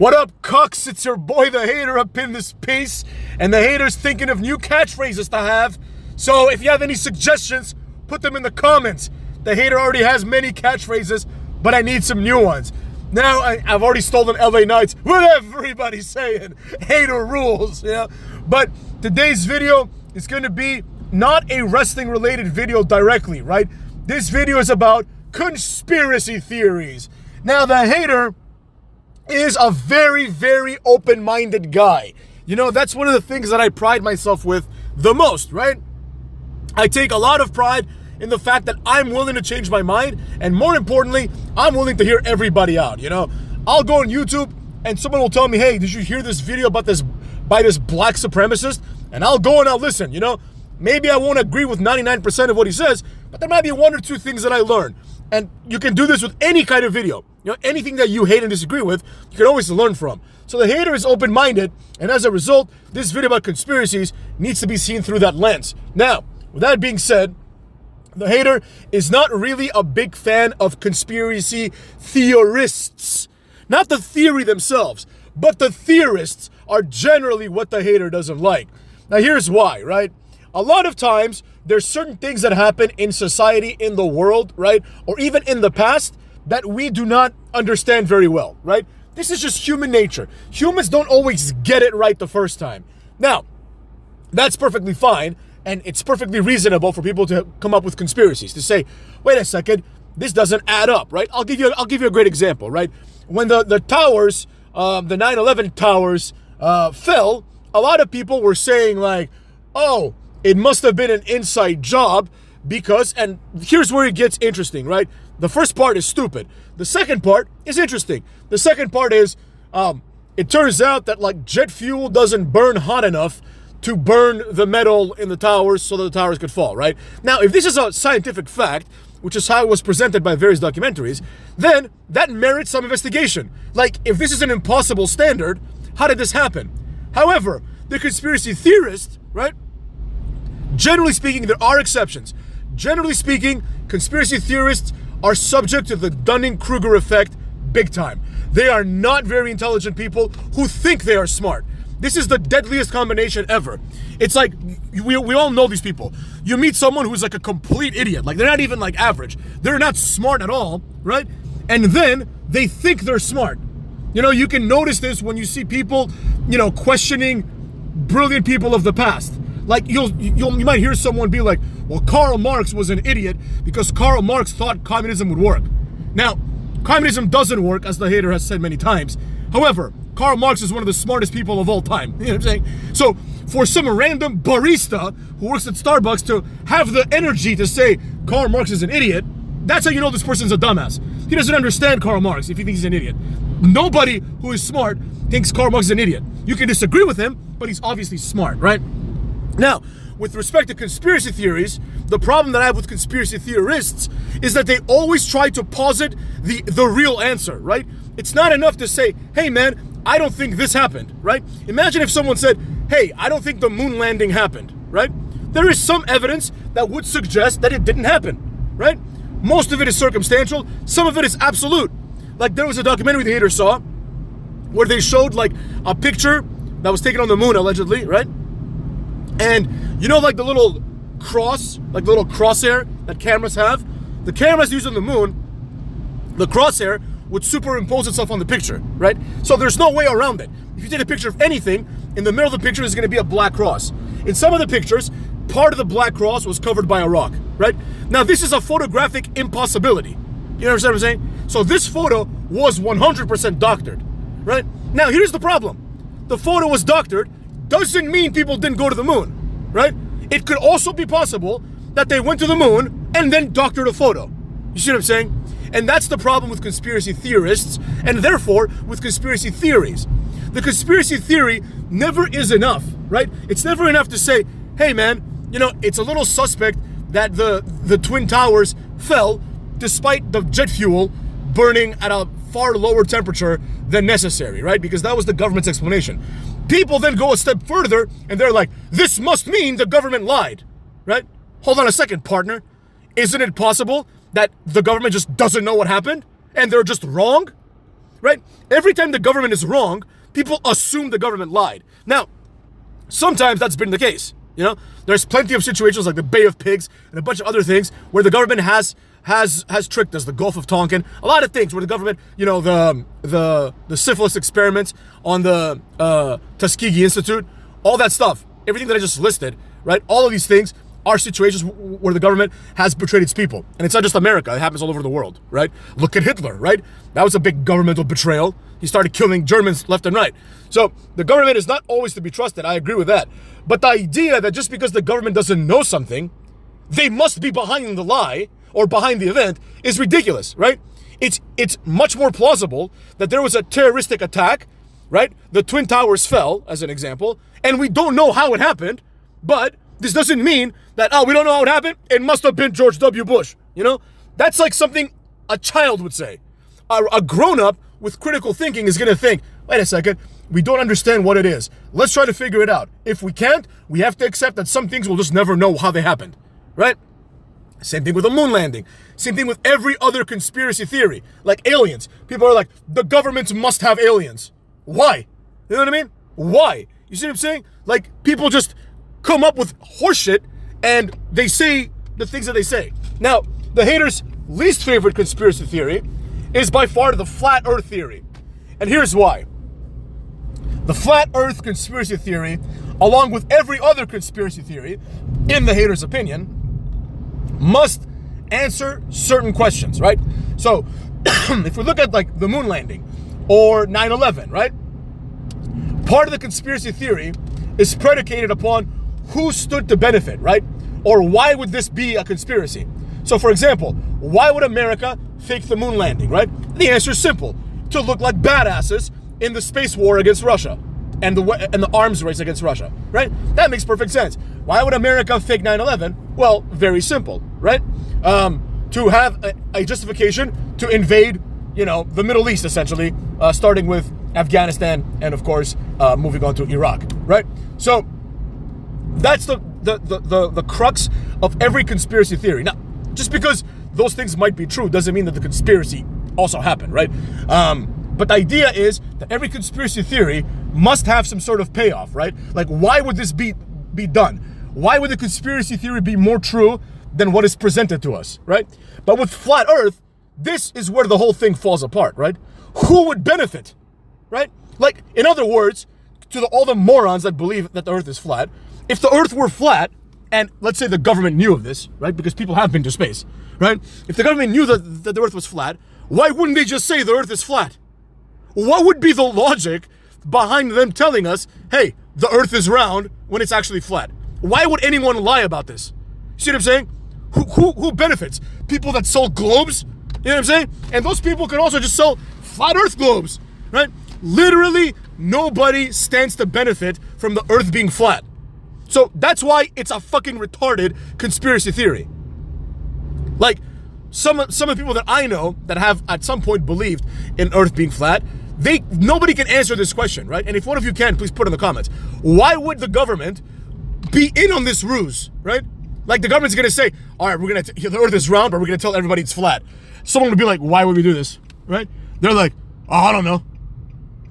What up, cucks? It's your boy, the hater, up in this piece. And the hater's thinking of new catchphrases to have. So if you have any suggestions, put them in the comments. The hater already has many catchphrases, but I need some new ones. Now, I've already stolen LA Knights. What everybody's saying. Hater rules, you know? But today's video is going to be not a wrestling-related video directly, right? This video is about conspiracy theories. Now, the hater is a very, very open-minded guy. You know, that's one of the things that I pride myself with the most, right? I take a lot of pride in the fact that I'm willing to change my mind, and more importantly, I'm willing to hear everybody out, you know? I'll go on YouTube, and someone will tell me, hey, did you hear this video about this black supremacist? And I'll go and I'll listen, you know? Maybe I won't agree with 99% of what he says, but there might be one or two things that I learn. And you can do this with any kind of video. You know, anything that you hate and disagree with, you can always learn from. So the hater is open-minded, and as a result, this video about conspiracies needs to be seen through that lens. Now, with that being said, the hater is not really a big fan of conspiracy theorists. Not the theory themselves, but the theorists are generally what the hater doesn't like. Now here's why, right? A lot of times, there's certain things that happen in society, in the world, right? Or even in the past that we do not understand very well, right? This is just human nature. Humans don't always get it right the first time. Now, that's perfectly fine, and it's perfectly reasonable for people to come up with conspiracies, to say, wait a second, this doesn't add up, right? I'll give you a great example, right? When the towers, the 9/11 towers fell, a lot of people were saying like, oh, it must have been an inside job because, and here's where it gets interesting, right? The first part is stupid. The second part is interesting. The second part is, it turns out that like jet fuel doesn't burn hot enough to burn the metal in the towers so that the towers could fall, right? Now, if this is a scientific fact, which is how it was presented by various documentaries, then that merits some investigation. Like, if this is an impossible standard, how did this happen? However, the conspiracy theorists, right? Generally speaking, there are exceptions. Generally speaking, conspiracy theorists are subject to the Dunning-Kruger effect big time. They are not very intelligent people who think they are smart. This is the deadliest combination ever. It's like, we all know these people. You meet someone who's like a complete idiot. Like, they're not even like average. They're not smart at all, right? And then they think they're smart. You know, you can notice this when you see people, you know, questioning brilliant people of the past. Like, you might hear someone be like, well, Karl Marx was an idiot because Karl Marx thought communism would work. Now, communism doesn't work, as the hater has said many times. However, Karl Marx is one of the smartest people of all time. You know what I'm saying? So, for some random barista who works at Starbucks to have the energy to say Karl Marx is an idiot, that's how you know this person's a dumbass. He doesn't understand Karl Marx if he thinks he's an idiot. Nobody who is smart thinks Karl Marx is an idiot. You can disagree with him, but he's obviously smart, right? Now, with respect to conspiracy theories, the problem that I have with conspiracy theorists is that they always try to posit the real answer, right? It's not enough to say, hey man, I don't think this happened, right? Imagine if someone said, hey, I don't think the moon landing happened, right? There is some evidence that would suggest that it didn't happen, right? Most of it is circumstantial, some of it is absolute. Like, there was a documentary the hater saw where they showed like a picture that was taken on the moon, allegedly, right? And you know, like the little cross, like the little crosshair that cameras have? The cameras used on the moon, the crosshair would superimpose itself on the picture, right? So there's no way around it. If you take a picture of anything, in the middle of the picture is going to be a black cross. In some of the pictures, part of the black cross was covered by a rock, right? Now, this is a photographic impossibility. You understand what I'm saying? So this photo was 100% doctored, right? Now, here's the problem. The photo was doctored doesn't mean people didn't go to the moon, right? It could also be possible that they went to the moon and then doctored a photo. You see what I'm saying? And that's the problem with conspiracy theorists, and therefore with conspiracy theories. The conspiracy theory never is enough, right? It's never enough to say, hey man, you know, it's a little suspect that the Twin Towers fell despite the jet fuel burning at a far lower temperature than necessary, right? Because that was the government's explanation. People then go a step further and they're like, this must mean the government lied, right? Hold on a second, partner. Isn't it possible that the government just doesn't know what happened and they're just wrong? right? Every time the government is wrong, people assume the government lied. Now, sometimes that's been the case. You know, there's plenty of situations like the Bay of Pigs and a bunch of other things where the government has tricked us. The Gulf of Tonkin, a lot of things where the government, you know, the syphilis experiments on the Tuskegee Institute, all that stuff, everything that I just listed, right? All of these things are situations where the government has betrayed its people. And it's not just America, it happens all over the world, right? Look at Hitler, right? That was a big governmental betrayal. He started killing Germans left and right. So the government is not always to be trusted. I agree with that. But the idea that just because the government doesn't know something, they must be behind the lie or behind the event is ridiculous, right? It's much more plausible that there was a terroristic attack, right? The Twin Towers fell, as an example, and we don't know how it happened, but this doesn't mean that, oh, we don't know how it happened, it must have been George W. Bush, you know? That's like something a child would say. A grown-up with critical thinking is gonna think, wait a second, we don't understand what it is. Let's try to figure it out. If we can't, we have to accept that some things we'll just never know how they happened, right? Same thing with the moon landing. Same thing with every other conspiracy theory, like aliens. People are like, the government must have aliens. Why? You know what I mean? Why? You see what I'm saying? Like, people just come up with horseshit and they say the things that they say. Now, the haters' least favorite conspiracy theory is by far the flat earth theory. And here's why. The flat earth conspiracy theory, along with every other conspiracy theory, in the haters' opinion, must answer certain questions, right? So, if we look at like the moon landing or 9/11, right? Part of the conspiracy theory is predicated upon who stood to benefit, right? Or why would this be a conspiracy? So, for example, why would America fake the moon landing, right? The answer is simple: to look like badasses in the space war against Russia and the arms race against Russia, right? That makes perfect sense. Why would America fake 9/11? Well, very simple, right? To have a justification to invade, you know, the Middle East, essentially, starting with Afghanistan and, of course, moving on to Iraq, right? So that's the crux of every conspiracy theory. Now, just because those things might be true doesn't mean that the conspiracy also happened, right? But the idea is that every conspiracy theory must have some sort of payoff, right? Like, why would this be done? Why would the conspiracy theory be more true than what is presented to us, right? But with flat earth, this is where the whole thing falls apart, right? Who would benefit, right? Like, in other words, to all the morons that believe that the earth is flat, if the earth were flat, and let's say the government knew of this, right? Because people have been to space, right? If the government knew that the earth was flat, why wouldn't they just say the earth is flat? What would be the logic behind them telling us, hey, the earth is round when it's actually flat? Why would anyone lie about this? See what I'm saying? Who benefits? People that sell globes? You know what I'm saying? And those people can also just sell flat earth globes, right? Literally, nobody stands to benefit from the earth being flat. So that's why it's a fucking retarded conspiracy theory. Like, some of the people that I know that have at some point believed in earth being flat, nobody can answer this question, right? And if one of you can, please put in the comments. Why would the government be in on this ruse, right? Like, the government's gonna say, all right, the earth is round, but we're gonna tell everybody it's flat. Someone would be like, why would we do this, right? They're like, oh, I don't know.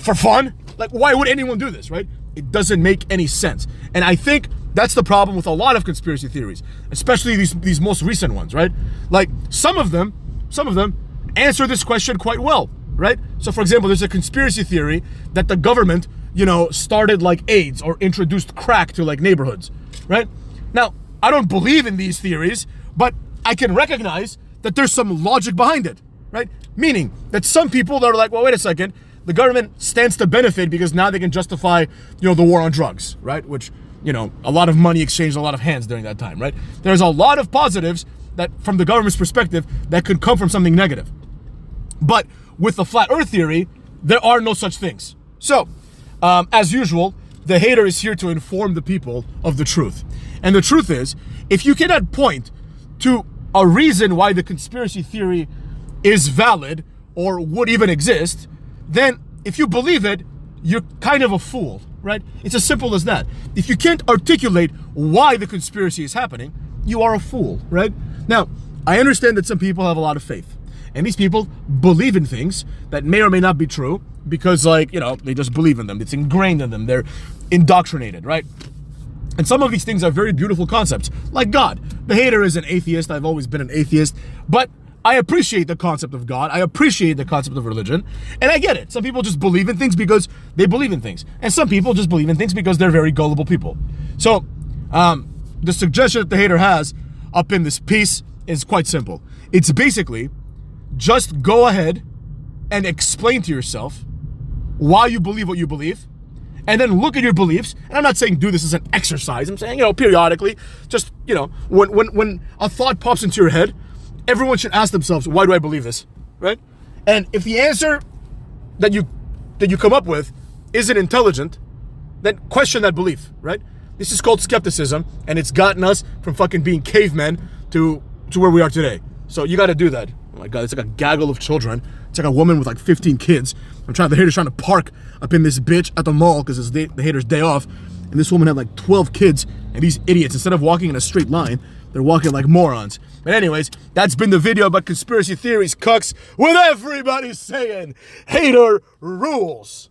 For fun? Like, why would anyone do this, right? It doesn't make any sense. And I think that's the problem with a lot of conspiracy theories, especially these most recent ones, right? Like, some of them answer this question quite well, right? So, for example, there's a conspiracy theory that the government, you know, started like AIDS or introduced crack to like neighborhoods, right? Now, I don't believe in these theories, but I can recognize that there's some logic behind it, right? Meaning that some people that are like, well, wait a second, the government stands to benefit because now they can justify, you know, the war on drugs, right? Which, you know, a lot of money exchanged a lot of hands during that time, right? There's a lot of positives that, from the government's perspective, that could come from something negative. But with the flat earth theory, there are no such things. So, as usual, the hater is here to inform the people of the truth. And the truth is, if you cannot point to a reason why the conspiracy theory is valid or would even exist, then if you believe it, you're kind of a fool, right? It's as simple as that. If you can't articulate why the conspiracy is happening, you are a fool, right? Now, I understand that some people have a lot of faith. And these people believe in things that may or may not be true because, like, you know, they just believe in them. It's ingrained in them. They're indoctrinated, right? And some of these things are very beautiful concepts, like God. The hater is an atheist. I've always been an atheist. But I appreciate the concept of God. I appreciate the concept of religion. And I get it. Some people just believe in things because they believe in things. And some people just believe in things because they're very gullible people. So the suggestion that the hater has up in this piece is quite simple. It's basically just go ahead and explain to yourself why you believe what you believe. And then look at your beliefs. And I'm not saying do this as an exercise. I'm saying, you know, periodically, just, you know, when a thought pops into your head, everyone should ask themselves, why do I believe this, right? And if the answer that you come up with isn't intelligent, then question that belief, right? This is called skepticism, and it's gotten us from fucking being cavemen to where we are today. So you got to do that. Oh my God, it's like a gaggle of children. It's like a woman with like 15 kids. The hater's trying to park up in this bitch at the mall because it's the hater's day off. And this woman had like 12 kids. And these idiots, instead of walking in a straight line, they're walking like morons. But anyways, that's been the video about conspiracy theories, cucks, with everybody saying hater rules.